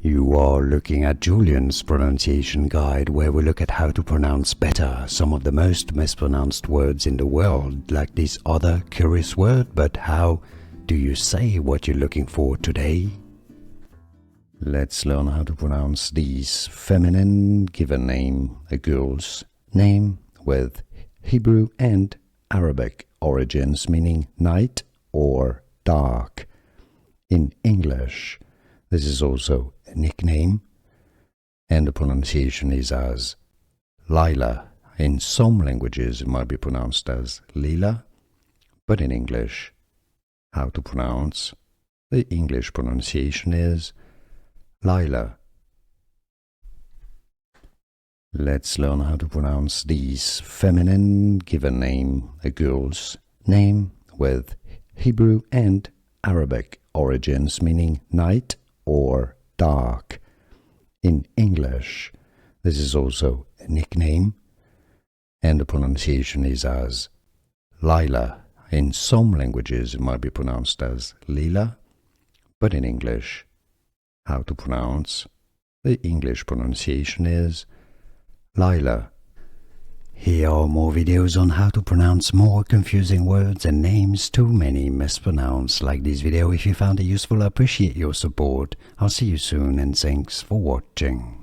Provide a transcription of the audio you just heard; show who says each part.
Speaker 1: You are looking at Julian's pronunciation guide, where we look at how to pronounce better some of the most mispronounced words in the world, like this other curious word. But how do you say what you're looking for today? Let's learn how to pronounce this feminine given name, a girl's name with Hebrew and Arabic origins, meaning night or dark. In English, this is also a nickname, and the pronunciation is as Lyla. In some languages, it might be pronounced as Lila, but in English, how to pronounce? The English pronunciation is Lyla. Let's learn how to pronounce this feminine given name, a girl's name with Hebrew and Arabic origins, meaning night or dark. In English, this is also a nickname, and the pronunciation is as Lyla. In some languages, it might be pronounced as Lila, but in English, how to pronounce? The English pronunciation is Lyla. Here are more videos on how to pronounce more confusing words and names too many mispronounced. Like this video if you found it useful. I appreciate your support. I'll see you soon and thanks for watching.